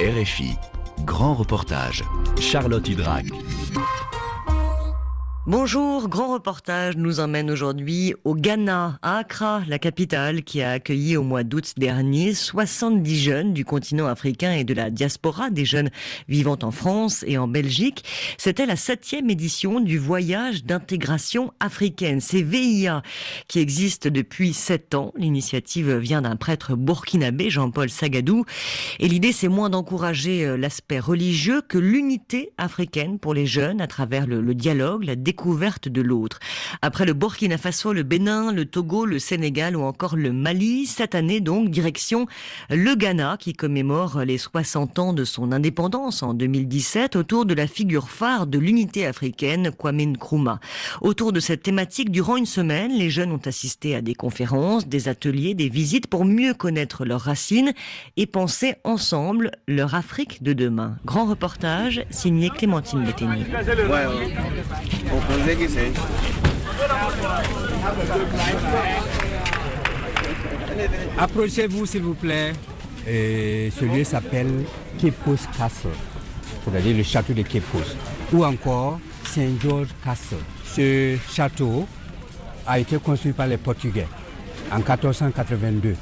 RFI, grand reportage. Charlotte Hydrac. Bonjour, grand reportage nous emmène aujourd'hui au Ghana, à Accra, la capitale qui a accueilli au mois d'août dernier 70 jeunes du continent africain et de la diaspora, des jeunes vivant en France et en Belgique. C'était la 7e édition du voyage d'intégration africaine, c'est VIA, qui existe depuis 7 ans. L'initiative vient d'un prêtre burkinabé, Jean-Paul Sagadou, et l'idée c'est moins d'encourager l'aspect religieux que l'unité africaine pour les jeunes à travers le dialogue, la découverte de l'autre. Après le Burkina Faso, le Bénin, le Togo, le Sénégal ou encore le Mali, cette année donc, direction le Ghana qui commémore les 60 ans de son indépendance en 2017 autour de la figure phare de l'unité africaine, Kwame Nkrumah. Autour de cette thématique, durant une semaine, les jeunes ont assisté à des conférences, des ateliers, des visites pour mieux connaître leurs racines et penser ensemble leur Afrique de demain. Grand reportage signé Clémentine Béthény. Approchez-vous s'il vous plaît. Ce lieu s'appelle Cape Coast Castle, c'est-à-dire le château de Cape Coast, ou encore Saint George Castle. Ce château a été construit par les Portugais en 1482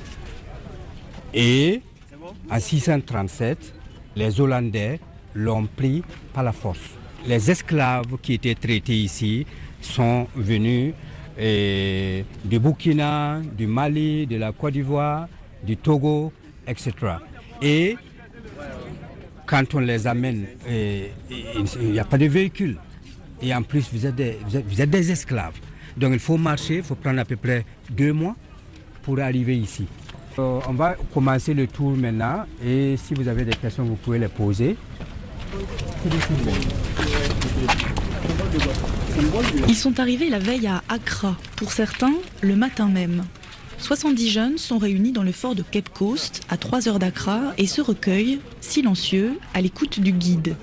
et en 637, les Hollandais l'ont pris par la force. Les esclaves qui étaient traités ici sont venus du Burkina, du Mali, de la Côte d'Ivoire, du Togo, etc. Et quand on les amène, il n'y a pas de véhicule. Et en plus, vous êtes des esclaves. Donc il faut marcher, il faut prendre à peu près 2 mois pour arriver ici. On va commencer le tour maintenant et si vous avez des questions, vous pouvez les poser. Ils sont arrivés la veille à Accra, pour certains le matin même. 70 jeunes sont réunis dans le fort de Cape Coast, à 3 heures d'Accra, et se recueillent, silencieux, à l'écoute du guide.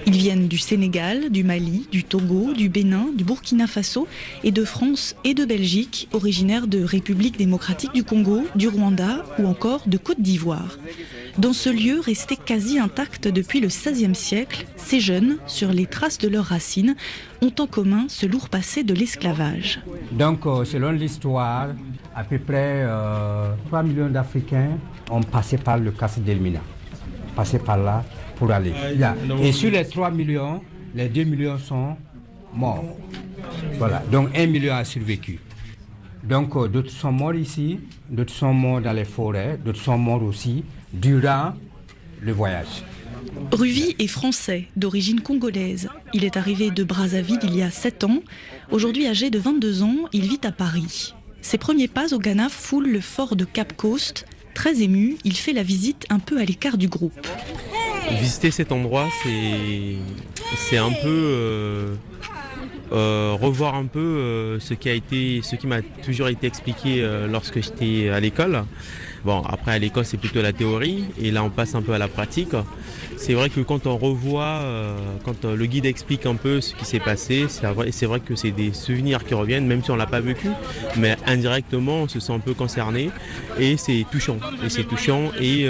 Ils viennent du Sénégal, du Mali, du Togo, du Bénin, du Burkina Faso et de France et de Belgique, originaires de République démocratique du Congo, du Rwanda ou encore de Côte d'Ivoire. Dans ce lieu resté quasi intact depuis le XVIe siècle, ces jeunes, sur les traces de leurs racines, ont en commun ce lourd passé de l'esclavage. Donc, selon l'histoire, à peu près 3 millions d'Africains ont passé par le Castle d'Elmina, passé par là pour aller là. Et sur les 3 millions, les 2 millions sont morts. Voilà, donc 1 million a survécu. Donc d'autres sont morts ici, d'autres sont morts dans les forêts, d'autres sont morts aussi durant le voyage. Ruvi est français, d'origine congolaise. Il est arrivé de Brazzaville il y a 7 ans. Aujourd'hui âgé de 22 ans, il vit à Paris. Ses premiers pas au Ghana foulent le fort de Cape Coast. Très ému, il fait la visite un peu à l'écart du groupe. Visiter cet endroit, c'est un peu revoir un peu ce qui m'a toujours été expliqué lorsque j'étais à l'école. Bon, après à l'école c'est plutôt la théorie et là on passe un peu à la pratique. C'est vrai que quand on revoit, quand le guide explique un peu ce qui s'est passé, c'est vrai que c'est des souvenirs qui reviennent, même si on ne l'a pas vécu, mais indirectement on se sent un peu concerné et c'est touchant. Et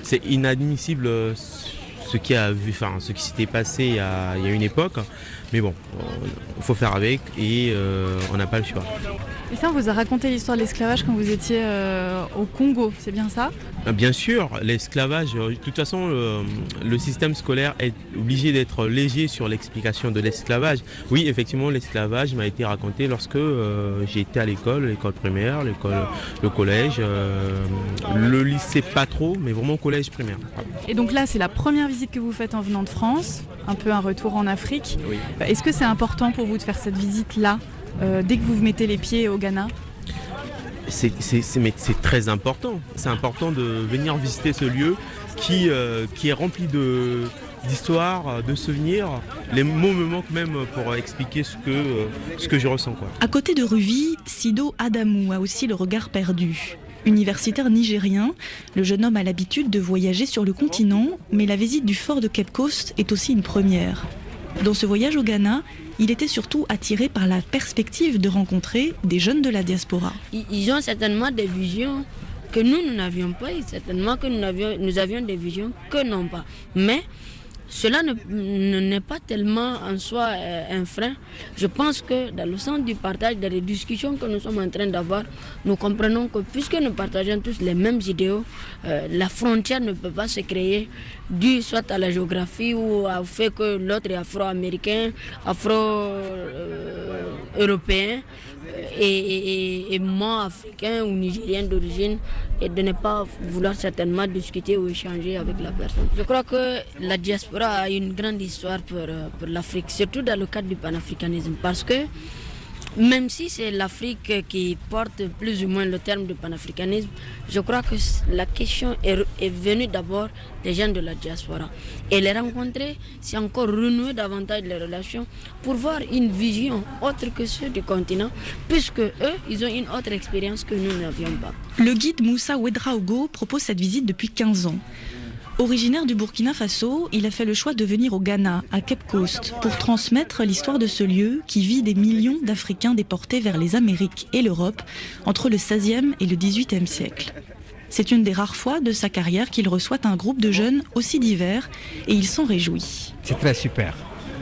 c'est inadmissible ce qui s'était passé il y a une époque. Mais bon, il faut faire avec et on n'a pas le choix. Et ça, on vous a raconté l'histoire de l'esclavage quand vous étiez au Congo, c'est bien ça ? Bien sûr, l'esclavage, de toute façon, le système scolaire est obligé d'être léger sur l'explication de l'esclavage. Oui, effectivement, l'esclavage m'a été raconté lorsque j'ai été à l'école primaire, le collège, le lycée pas trop, mais vraiment collège primaire. Et donc là, c'est la première visite que vous faites en venant de France, un peu un retour en Afrique. Oui. Est-ce que c'est important pour vous de faire cette visite-là, dès que vous mettez les pieds au Ghana ? C'est très important. C'est important de venir visiter ce lieu qui est rempli d'histoire, de souvenirs. Les mots me manquent même pour expliquer ce que je ressens, quoi. À côté de Ruvi, Sido Adamou a aussi le regard perdu. Universitaire nigérien, le jeune homme a l'habitude de voyager sur le continent, mais la visite du fort de Cape Coast est aussi une première. Dans ce voyage au Ghana, il était surtout attiré par la perspective de rencontrer des jeunes de la diaspora. Ils ont certainement des visions que nous n'avions pas, et certainement que nous avions des visions que non pas. Mais cela n'est pas tellement en soi un frein. Je pense que dans le sens du partage, dans les discussions que nous sommes en train d'avoir, nous comprenons que puisque nous partageons tous les mêmes idéaux, la frontière ne peut pas se créer dû soit à la géographie ou au fait que l'autre est afro-américain, afro-européen et moi africain ou nigérien d'origine, et de ne pas vouloir certainement discuter ou échanger avec la personne. Je crois que la diaspora a une grande histoire pour l'Afrique, surtout dans le cadre du panafricanisme, parce que même si c'est l'Afrique qui porte plus ou moins le terme de panafricanisme, je crois que la question est venue d'abord des gens de la diaspora. Et les rencontrer, c'est encore renouer davantage les relations pour voir une vision autre que ceux du continent, puisque eux, ils ont une autre expérience que nous n'avions pas. Le guide Moussa Ouedraogo propose cette visite depuis 15 ans. Originaire du Burkina Faso, il a fait le choix de venir au Ghana, à Cape Coast, pour transmettre l'histoire de ce lieu qui vit des millions d'Africains déportés vers les Amériques et l'Europe entre le XVIe et le XVIIIe siècle. C'est une des rares fois de sa carrière qu'il reçoit un groupe de jeunes aussi divers et il s'en réjouit. C'est très super.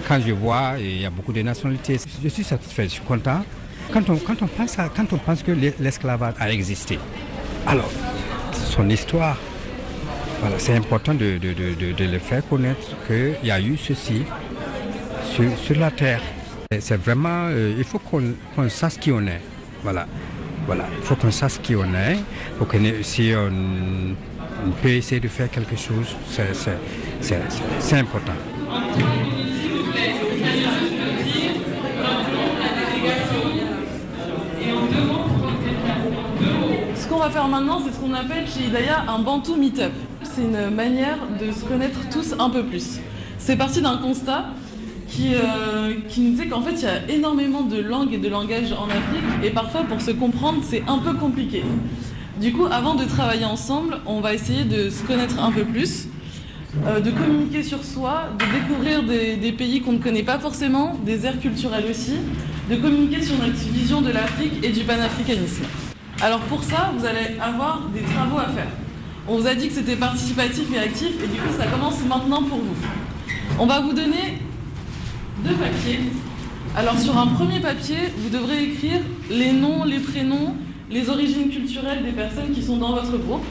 Quand je vois, il y a beaucoup de nationalités, je suis satisfait, je suis content. Quand on pense que l'esclavage a existé, alors son histoire, voilà, c'est important de le faire connaître qu'il y a eu ceci sur la terre. C'est vraiment, il faut qu'on sache qui on est. Voilà, il faut qu'on sache qui on est. Pour que si on peut essayer de faire quelque chose, c'est important. Ce qu'on va faire maintenant, c'est ce qu'on appelle chez Hidaya un Bantou Meetup. C'est une manière de se connaître tous un peu plus. C'est parti d'un constat qui nous disait qu'en fait, il y a énormément de langues et de langages en Afrique, et parfois, pour se comprendre, c'est un peu compliqué. Du coup, avant de travailler ensemble, on va essayer de se connaître un peu plus, de communiquer sur soi, de découvrir des pays qu'on ne connaît pas forcément, des aires culturelles aussi, de communiquer sur notre vision de l'Afrique et du panafricanisme. Alors pour ça, vous allez avoir des travaux à faire. On vous a dit que c'était participatif et actif, et du coup ça commence maintenant pour vous. On va vous donner 2 papiers. Alors sur un premier papier, vous devrez écrire les noms, les prénoms, les origines culturelles des personnes qui sont dans votre groupe.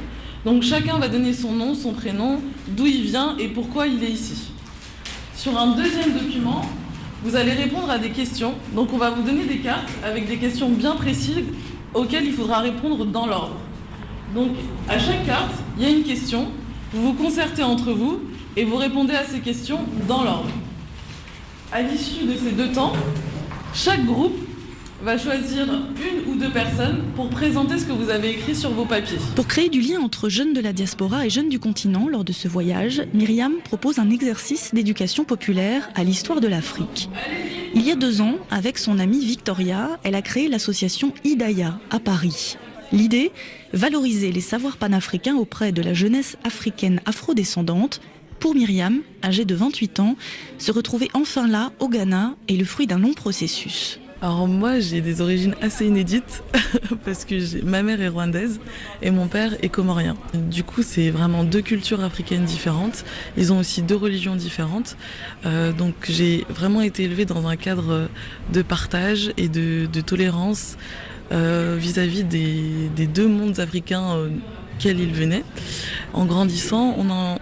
Donc chacun va donner son nom, son prénom, d'où il vient et pourquoi il est ici. Sur un deuxième document, vous allez répondre à des questions. Donc on va vous donner des cartes avec des questions bien précises auxquelles il faudra répondre dans l'ordre. Donc à chaque carte, il y a une question, vous vous concertez entre vous et vous répondez à ces questions dans l'ordre. À l'issue de ces 2 temps, chaque groupe va choisir 1 ou 2 personnes pour présenter ce que vous avez écrit sur vos papiers. Pour créer du lien entre jeunes de la diaspora et jeunes du continent lors de ce voyage, Myriam propose un exercice d'éducation populaire à l'histoire de l'Afrique. Il y a 2 ans, avec son amie Victoria, elle a créé l'association Hidaya à Paris. L'idée, valoriser les savoirs panafricains auprès de la jeunesse africaine afrodescendante. Pour Myriam, âgée de 28 ans, se retrouver enfin là, au Ghana, est le fruit d'un long processus. Alors moi, j'ai des origines assez inédites parce que ma mère est rwandaise et mon père est comorien. Du coup, c'est vraiment 2 cultures africaines différentes. Ils ont aussi 2 religions différentes. Donc j'ai vraiment été élevée dans un cadre de partage et de tolérance vis-à-vis des 2 mondes africains auxquels ils venaient. En grandissant,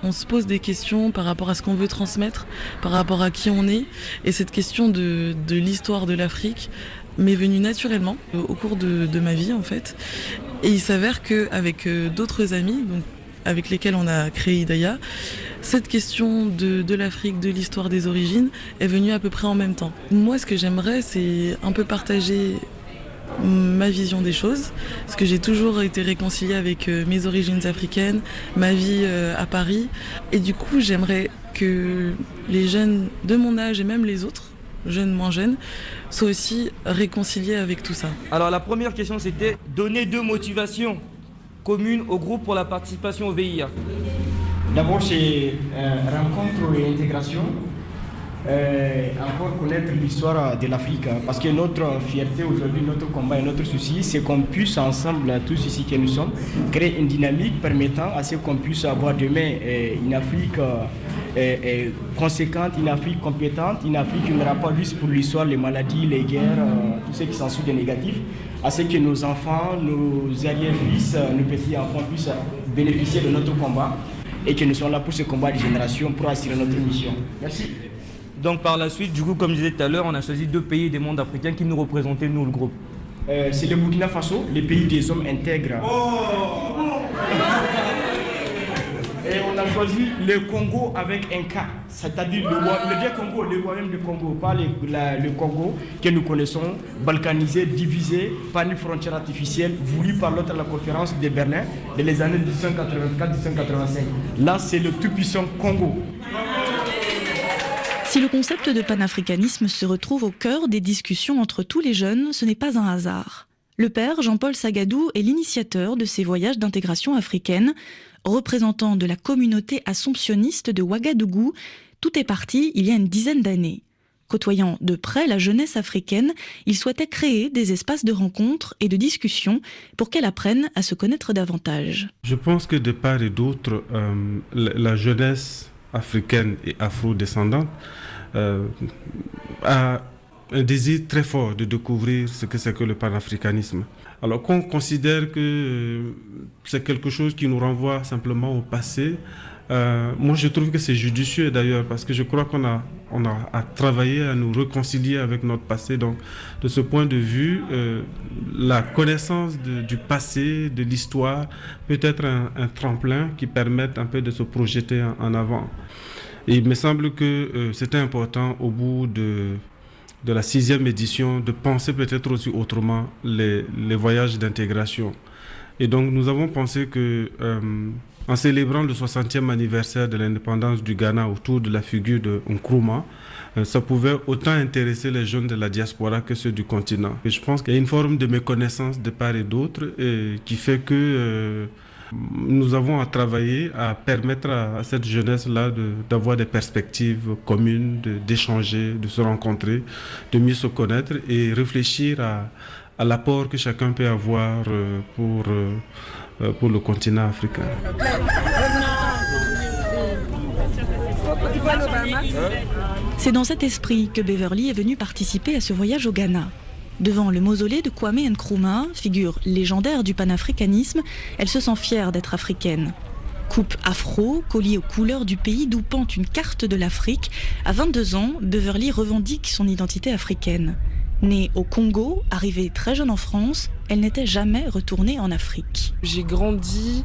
on se pose des questions par rapport à ce qu'on veut transmettre, par rapport à qui on est. Et cette question de l'histoire de l'Afrique m'est venue naturellement au cours de ma vie en fait. Et il s'avère qu'avec d'autres amis, donc, avec lesquels on a créé Hidaya, cette question de l'Afrique, de l'histoire des origines, est venue à peu près en même temps. Moi, ce que j'aimerais, c'est un peu partager ma vision des choses, parce que j'ai toujours été réconciliée avec mes origines africaines, ma vie à Paris, et du coup j'aimerais que les jeunes de mon âge et même les autres, jeunes, moins jeunes, soient aussi réconciliés avec tout ça. Alors la première question c'était donner 2 motivations communes au groupe pour la participation au VIA. D'abord c'est rencontre et intégration. encore connaître l'histoire de l'Afrique. Parce que notre fierté aujourd'hui, notre combat et notre souci, c'est qu'on puisse ensemble, tous ici que nous sommes, créer une dynamique permettant à ce qu'on puisse avoir demain une Afrique conséquente, une Afrique compétente, une Afrique qui n'aura pas juste pour l'histoire, les maladies, les guerres, tout ce qui s'ensuit des négatifs, à ce que nos enfants, nos arrière-fils, nos petits-enfants puissent bénéficier de notre combat et que nous sommes là pour ce combat de génération pour assurer notre mission. Merci. Donc par la suite, du coup, comme je disais tout à l'heure, on a choisi 2 pays des mondes africains qui nous représentaient, nous, le groupe. C'est le Burkina Faso, les pays des hommes intègres. Et on a choisi le Congo avec un K, c'est-à-dire le royaume du Congo, pas le Congo que nous connaissons, balkanisé, divisé, par une frontière artificielle voulue par l'autre à la conférence de Berlin dans les années 1984-1985. Là, c'est le tout-puissant Congo. Si le concept de panafricanisme se retrouve au cœur des discussions entre tous les jeunes, ce n'est pas un hasard. Le père, Jean-Paul Sagadou, est l'initiateur de ces voyages d'intégration africaine. Représentant de la communauté assomptionniste de Ouagadougou, tout est parti il y a une dizaine d'années. Côtoyant de près la jeunesse africaine, il souhaitait créer des espaces de rencontre et de discussion pour qu'elle apprenne à se connaître davantage. Je pense que de part et d'autre, la jeunesse africaine et afro-descendante a un désir très fort de découvrir ce que c'est que le panafricanisme. Alors qu'on considère que c'est quelque chose qui nous renvoie simplement au passé, moi je trouve que c'est judicieux d'ailleurs, parce que je crois qu'on a à travailler à nous réconcilier avec notre passé. Donc de ce point de vue, la connaissance du passé, de l'histoire, peut être un tremplin qui permette un peu de se projeter en avant. Et il me semble que c'était important au bout de la 6e édition de penser peut-être aussi autrement les voyages d'intégration. Et donc nous avons pensé que en célébrant le 60e anniversaire de l'indépendance du Ghana autour de la figure de Nkrumah, ça pouvait autant intéresser les jeunes de la diaspora que ceux du continent. Et je pense qu'il y a une forme de méconnaissance de part et d'autre qui fait que nous avons à travailler à permettre à cette jeunesse-là d'avoir des perspectives communes, d'échanger, de se rencontrer, de mieux se connaître et réfléchir à l'apport que chacun peut avoir pour le continent africain. C'est dans cet esprit que Beverly est venue participer à ce voyage au Ghana. Devant le mausolée de Kwame Nkrumah, figure légendaire du panafricanisme, elle se sent fière d'être africaine. Coupe afro, collier aux couleurs du pays d'où pend une carte de l'Afrique, à 22 ans, Beverly revendique son identité africaine. Née au Congo, arrivée très jeune en France, elle n'était jamais retournée en Afrique. J'ai grandi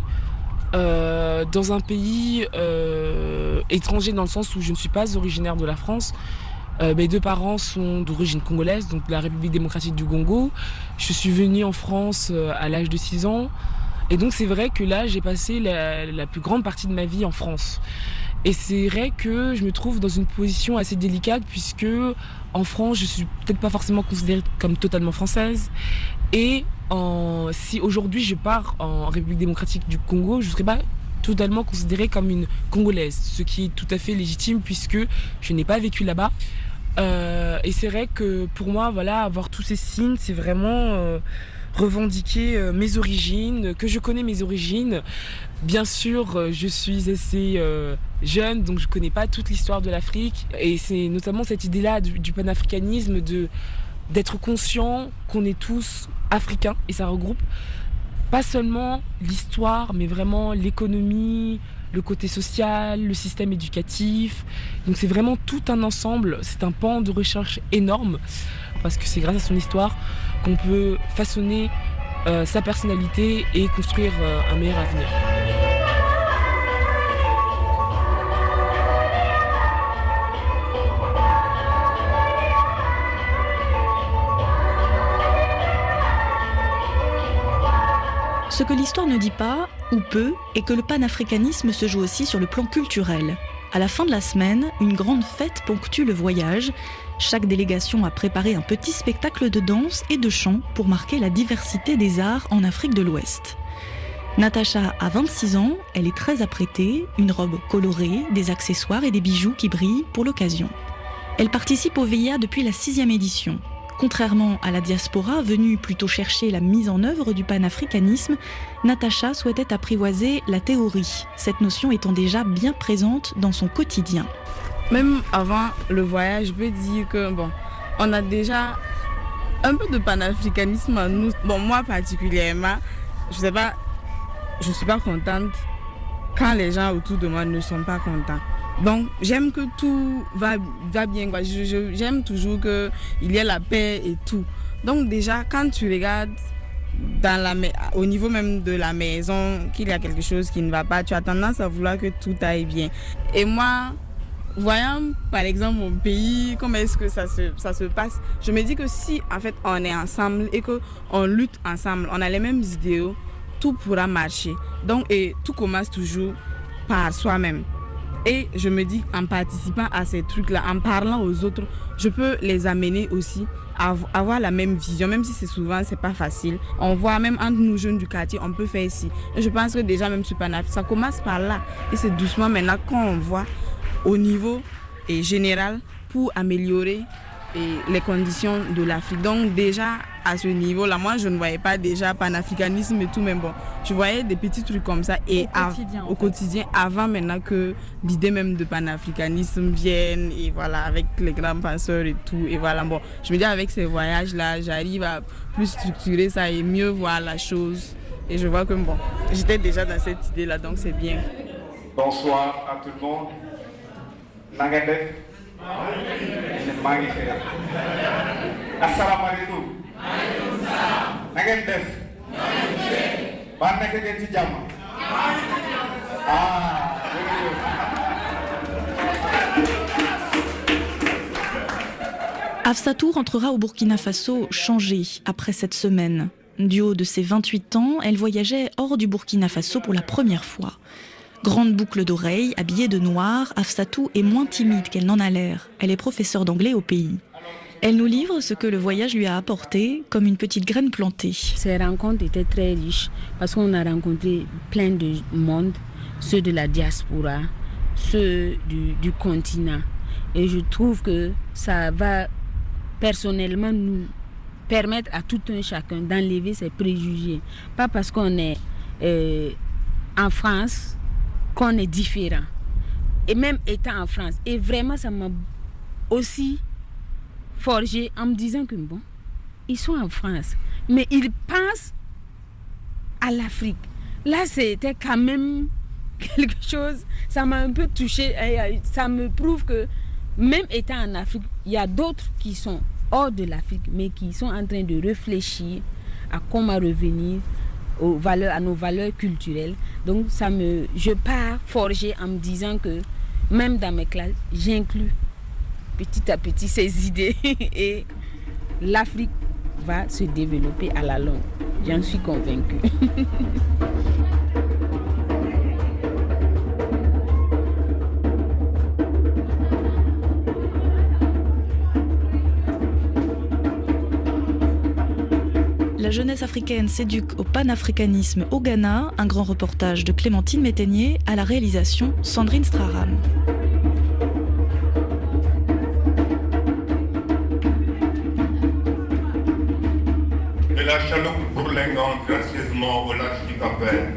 dans un pays étranger dans le sens où je ne suis pas originaire de la France. Mes 2 parents sont d'origine congolaise, donc de la République démocratique du Congo. Je suis venue en France à l'âge de 6 ans. Et donc c'est vrai que là, j'ai passé la plus grande partie de ma vie en France. Et c'est vrai que je me trouve dans une position assez délicate puisque en France, je suis peut-être pas forcément considérée comme totalement française. Et si aujourd'hui je pars en République démocratique du Congo, je ne serai pas totalement considérée comme une Congolaise, ce qui est tout à fait légitime puisque je n'ai pas vécu là-bas. Et c'est vrai que pour moi, voilà, avoir tous ces signes, c'est vraiment revendiquer mes origines, que je connais mes origines. Bien sûr, je suis assez jeune, donc je ne connais pas toute l'histoire de l'Afrique. Et c'est notamment cette idée-là du panafricanisme, d'être conscient qu'on est tous africains, et ça regroupe pas seulement l'histoire, mais vraiment l'économie, le côté social, le système éducatif. Donc c'est vraiment tout un ensemble, c'est un pan de recherche énorme, parce que c'est grâce à son histoire qu'on peut façonner sa personnalité et construire un meilleur avenir. Ce que l'histoire ne dit pas, ou peu, est que le panafricanisme se joue aussi sur le plan culturel. À la fin de la semaine, une grande fête ponctue le voyage. Chaque délégation a préparé un petit spectacle de danse et de chant pour marquer la diversité des arts en Afrique de l'Ouest. Natacha a 26 ans, elle est très apprêtée, une robe colorée, des accessoires et des bijoux qui brillent pour l'occasion. Elle participe au VIA depuis la 6e édition. Contrairement à la diaspora, venue plutôt chercher la mise en œuvre du panafricanisme, Natacha souhaitait apprivoiser la théorie, cette notion étant déjà bien présente dans son quotidien. Même avant le voyage, je peux dire que on a déjà un peu de panafricanisme en nous. Moi particulièrement, je suis pas contente quand les gens autour de moi ne sont pas contents. Donc j'aime que tout va bien, quoi. J'aime toujours qu'il y ait la paix et tout. Donc déjà quand tu regardes au niveau même de la maison qu'il y a quelque chose qui ne va pas, tu as tendance à vouloir que tout aille bien. Et moi, voyant par exemple mon pays, comment est-ce que ça se passe, je me dis que si en fait on est ensemble et qu'on lutte ensemble, on a les mêmes idéaux, tout pourra marcher. Donc et tout commence toujours par soi-même. Et je me dis, en participant à ces trucs-là, en parlant aux autres, je peux les amener aussi à avoir la même vision, même si c'est pas facile. On voit même entre nous jeunes du quartier, on peut faire ici. Et je pense que déjà même sur Panaf, ça commence par là. Et c'est doucement maintenant qu'on voit au niveau général pour améliorer les conditions de l'Afrique. Donc déjà à ce niveau-là, moi je ne voyais pas déjà panafricanisme et tout, mais je voyais des petits trucs comme ça et au quotidien avant maintenant que l'idée même de panafricanisme vienne et voilà avec les grands penseurs et tout et voilà je me dis avec ces voyages-là, j'arrive à plus structurer ça et mieux voir la chose et je vois que j'étais déjà dans cette idée-là donc c'est bien. Bonsoir à tout le monde. Nagadef. Assalamu alaikum. Nagadef. Hafsatou rentrera au Burkina Faso changée après cette semaine. Du haut de ses 28 ans, elle voyageait hors du Burkina Faso pour la première fois. Grande boucle d'oreilles, habillée de noir, Hafsatou est moins timide qu'elle n'en a l'air. Elle est professeure d'anglais au pays. Elle nous livre ce que le voyage lui a apporté, comme une petite graine plantée. Ces rencontres étaient très riches parce qu'on a rencontré plein de monde, ceux de la diaspora, ceux du continent. Et je trouve que ça va personnellement nous permettre à tout un chacun d'enlever ses préjugés. Pas parce qu'on est en France qu'on est différent. Et même étant en France. Et vraiment, ça m'a aussi forgé en me disant que ils sont en France, mais ils pensent à l'Afrique. Là, c'était quand même quelque chose, ça m'a un peu touché. Ça me prouve que même étant en Afrique, il y a d'autres qui sont hors de l'Afrique, mais qui sont en train de réfléchir à comment revenir à nos valeurs culturelles. Donc je pars forger en me disant que même dans mes classes, j'inclus petit à petit ces idées et l'Afrique va se développer à la longue. J'en suis convaincue. La jeunesse africaine s'éduque au panafricanisme au Ghana, un grand reportage de Clémentine Métainier à la réalisation Sandrine Straram. De la chaloupe bourlinguant gracieusement au large du Cap-Vert,